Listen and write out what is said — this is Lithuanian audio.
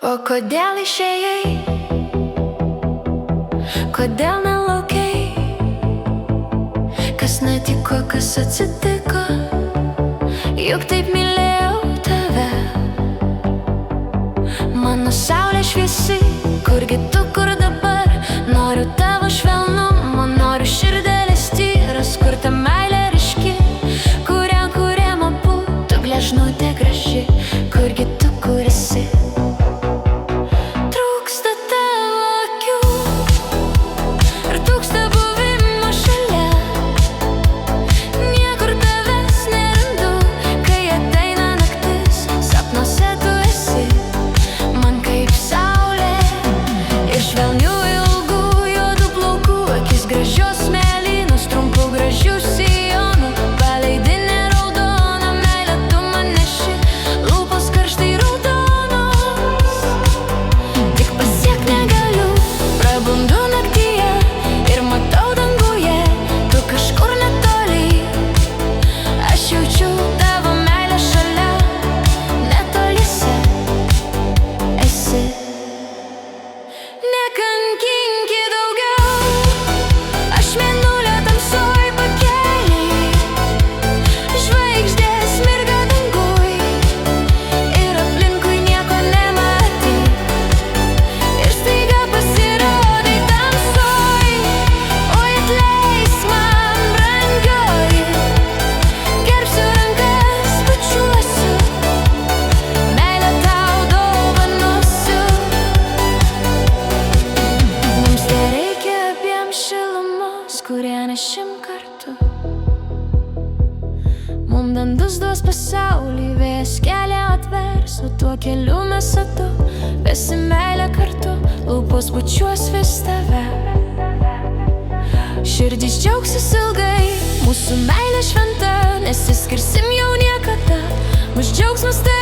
O kodėl išėjai? Kodėl nelaukei? Kas netiko, kas atsitiko? Juk taip mylėjau tave. Mano saulė šviesi, kurgi tu, kur dabar? Noriu tavo švelnumo, noriu širdelės tyras, kur ta meilė ryški, kuriam abu tu gležnutė graži. Kurgi tu, kur esi? Trūksta tavo akių ir trūksta buvimo šalia. Niekur tavęs nerandu, kai ateina naktis. Sapnuose tu esi man kaip saulė ir švelnių ilgų juodų plaukų akis gražios mėlynos, trumpų gražių sijonų, paleidinė raudona meilė tu man neši, lūpos karštai raudonos. Tik pasiekt negaliu, prabundu naktyje ir matau danguje, tu kažkur netoli. Aš jaučiu tavo meilę šalia, netoliese esi. Nekankinki daugiau, aš mėnulio tamsoj pakeliai, žvaigždės mirga danguj ir aplinkui nieko nematai. Ir staiga pasirodai tamsoj, oi atleisk man brangioji, gerbsiu rankas, bučiuosiu, meilę tau dovanosiu. Mums tereikia abiem šilumos, kurie nešim kartu. Mum dantus duos pasaulį, vėjas kelią atvers, o tuo keliu mes abu vesim meilę kartu. Lūpos bučiuos vis tave, širdys džiaugsis ilgai, mūsų meilė šventa, nesiskirsim jau niekada. Mūsų džiaugsmas tai